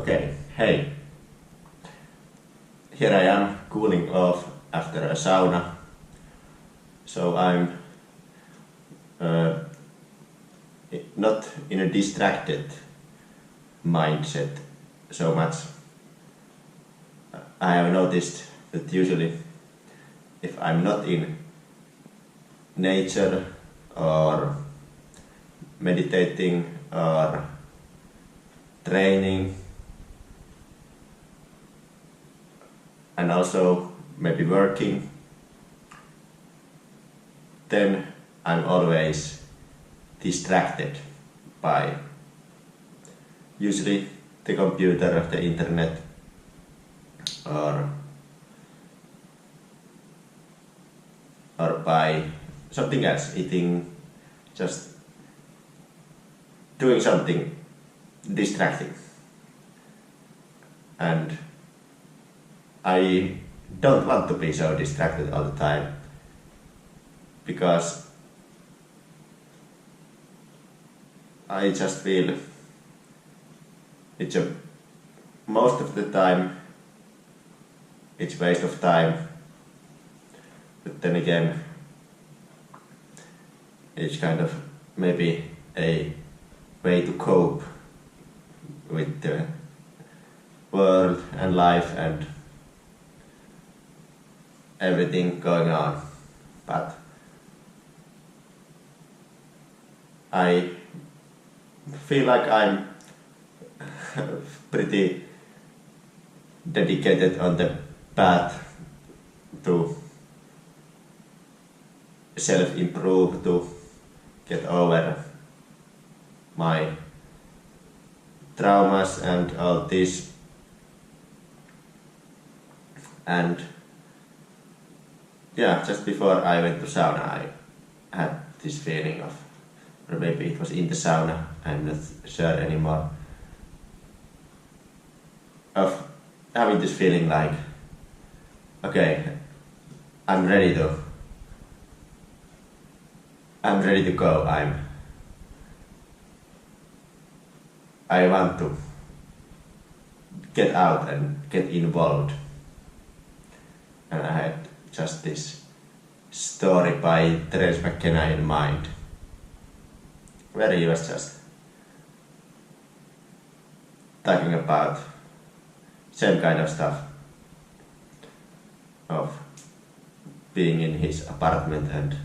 Okay, hey. Here I am cooling off after a sauna. So I'm not in a distracted mindset so much. I have noticed that usually if I'm not in nature or meditating or training and also maybe working, then I'm always distracted by usually the computer, the internet, or by something else, eating, just doing something distracting. And I don't want to be so distracted all the time, because I just feel most of the time it's waste of time, but then again it's kind of maybe a way to cope with the world and life and everything going on. But I feel like I'm pretty dedicated on the path to self-improve, to get over my traumas and all this. And yeah, just before I went to sauna, I had this feeling of, or maybe it was in the sauna, I'm not sure anymore, of having this feeling like, okay, I'm ready to go. I want to get out and get involved. And I had just this story by Terence McKenna in mind, where he was just talking about same kind of stuff of being in his apartment and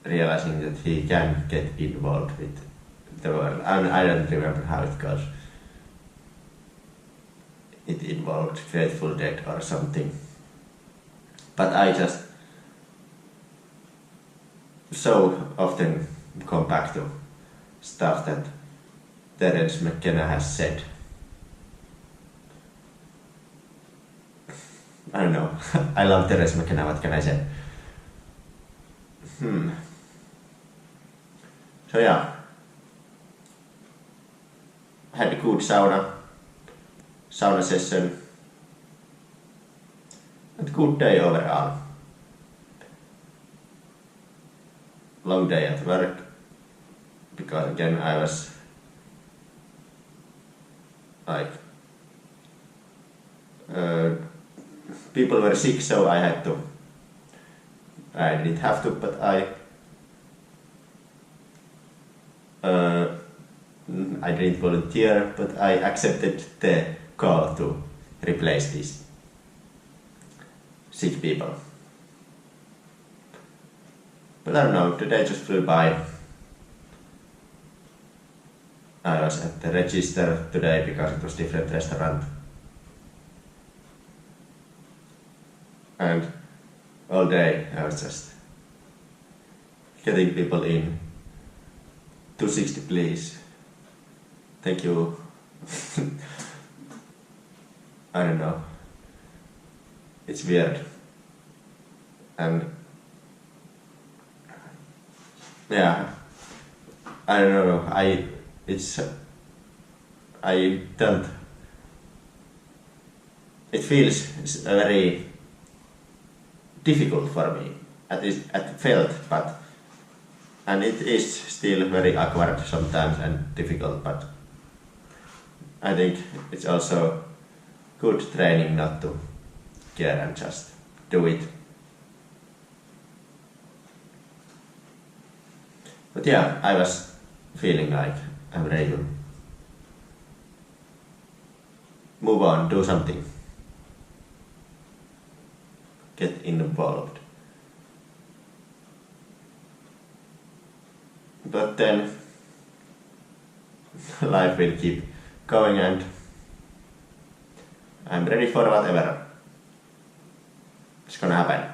realizing that he can get involved with the world. I don't remember how it goes. It involved Grateful Dead or something. But I just so often come back to stuff that Terence McKenna has said. I don't know. I love Terence McKenna, what can I say? So yeah, had a good sauna session, and good day overall. Long day at work, because again I was like, people were sick, so I didn't have to, but I didn't volunteer, but I accepted the call to replace these sick people. But I don't know, the day just flew by. I was at the register today because it was different restaurant. And all day I was just getting people in. 260 please. Thank you. I don't know. It's weird. And yeah, I don't know. It feels very difficult for me. At least it felt, and it is still very awkward sometimes and difficult, but I think it's also good training not to care and just do it. But yeah, I was feeling like I'm ready to move on, do something, get involved. But then life will keep going and I'm ready for whatever is gonna happen.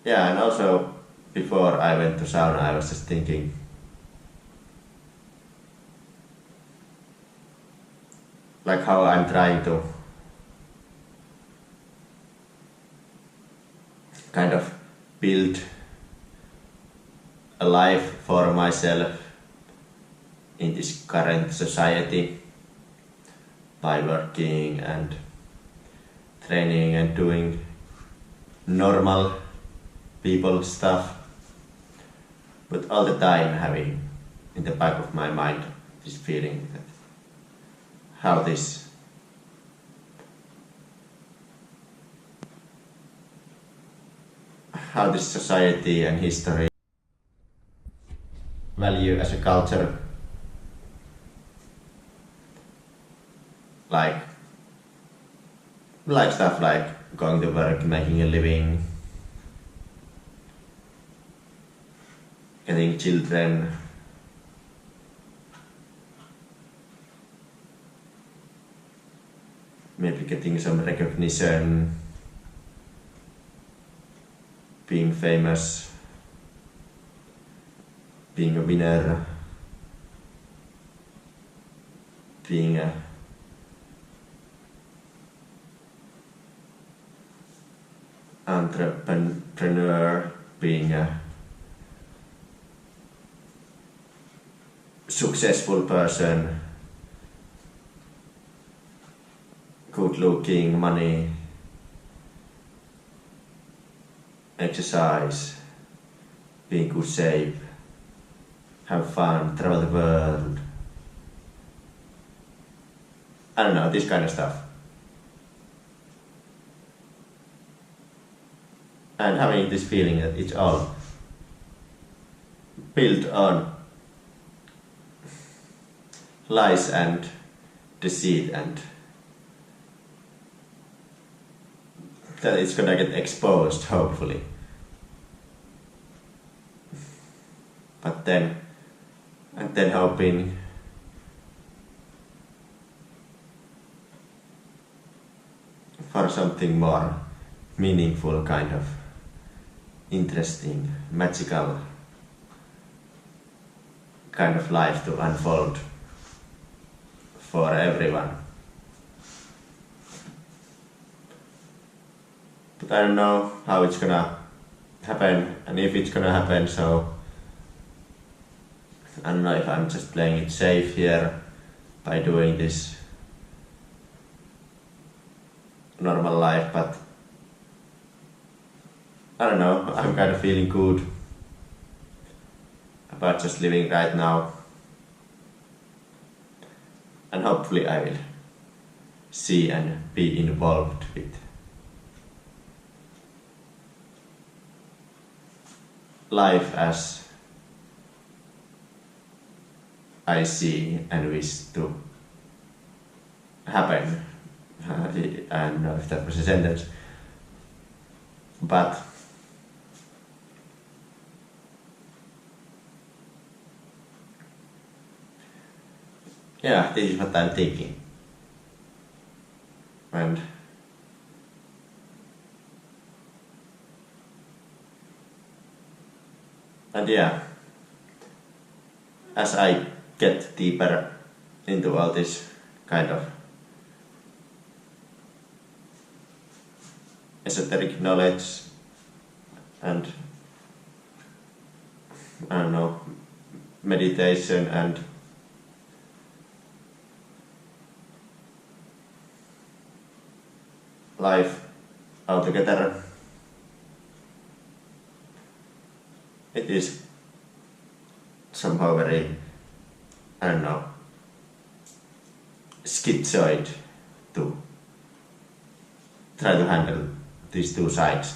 Yeah, and also before I went to sauna, I was just thinking like how I'm trying to kind of build a life for myself in this current society by working and training and doing normal people stuff, but all the time having in the back of my mind this feeling that how this society and history value as a culture like stuff like going to work, making a living, getting children, maybe getting some recognition, being famous, being a winner, being a entrepreneur, being a successful person, good looking, money, exercise, be in good shape, have fun, travel the world. I don't know, this kind of stuff. And having this feeling that it's all built on lies and deceit, and that it's gonna get exposed, hopefully. But then hoping for something more meaningful, kind of interesting, magical kind of life to unfold for everyone. But I don't know how it's gonna happen and if it's gonna happen, so I don't know if I'm just playing it safe here by doing this normal life, but I don't know, I'm kind of feeling good about just living right now, and hopefully I will see and be involved with life as I see and wish to happen. I don't know if that was a sentence, but yeah, this is what I'm thinking. And yeah, as I get deeper into all this kind of esoteric knowledge and I don't know, meditation and life altogether, it is somehow very I don't know, schizoid to try to handle these two sides.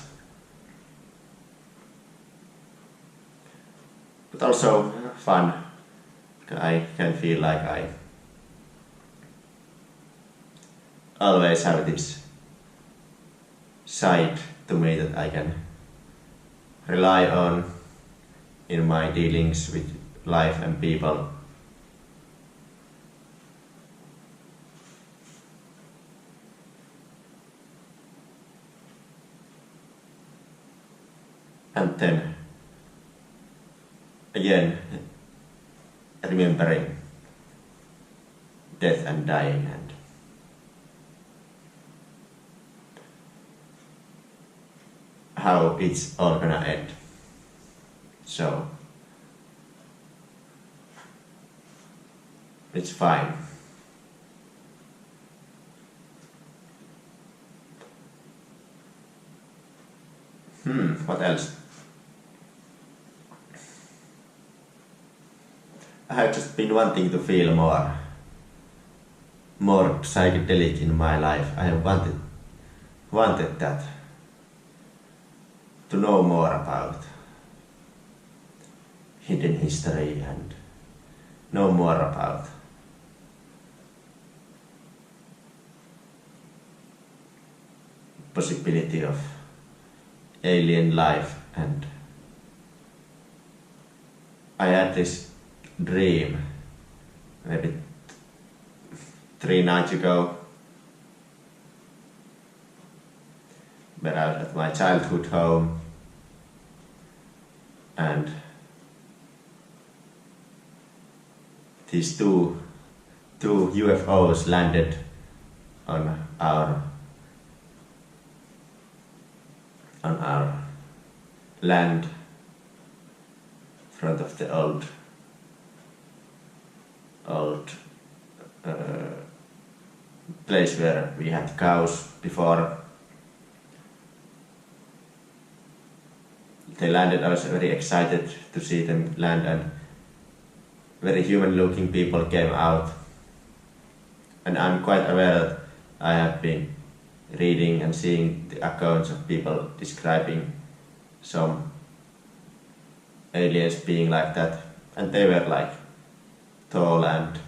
But also fun. I can feel like I always have this side to me that I can rely on in my dealings with life and people. And then again, remembering death and dying and how it's all gonna end. So it's fine. What else? I have just been wanting to feel more psychedelic in my life. I have wanted that. To know more about hidden history and know more about possibility of alien life. And I had this dream maybe 3 nights ago when I was at my childhood home, and these two UFOs landed on our land in front of the old place where we had cows before. They landed. I was very excited to see them land, and very human-looking people came out. And I'm quite aware that I have been reading and seeing the accounts of people describing some aliens being like that, and they were like tall and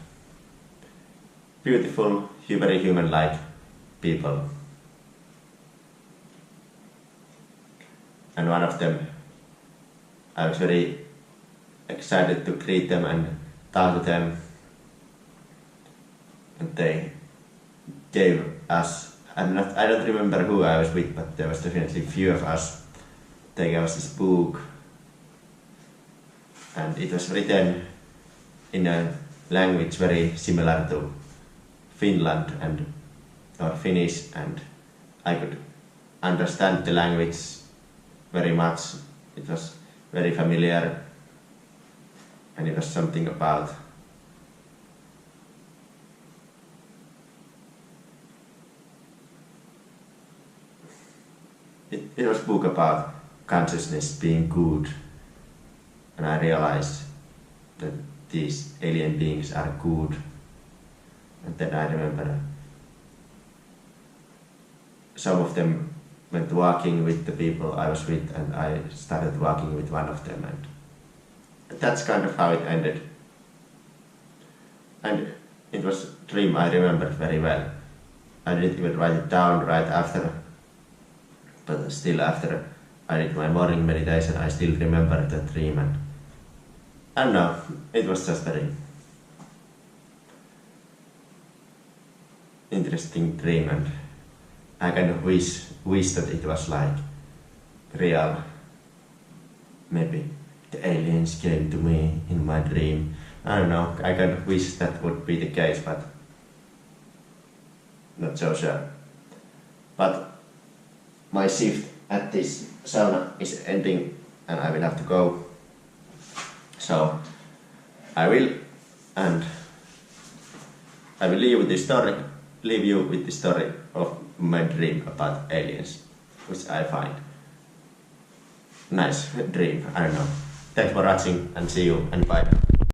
beautiful, very human-like people. And one of them, I was very excited to greet them and talk to them, and they gave us, I don't remember who I was with, but there was definitely a few of us. They gave us this book, and it was written in a language very similar to Finland or Finnish, and I could understand the language very much. It was very familiar, and it was something about it was a book about consciousness being good, and I realized that these alien beings are good. And then I remember some of them went walking with the people I was with, and I started walking with one of them, and that's kind of how it ended. And it was a dream I remembered very well. I didn't even write it down right after, but still after I did my morning meditation, I still remember the dream, and I don't know, it was just very interesting dream, and I kind of wish that it was like real. Maybe the aliens came to me in my dream. I don't know, I kind of wish that would be the case, but not so sure. But my shift at this sauna is ending, and I will have to go. So I will leave you with the story of my dream about aliens, which I find nice dream. I don't know. Thanks for watching, and see you, and bye.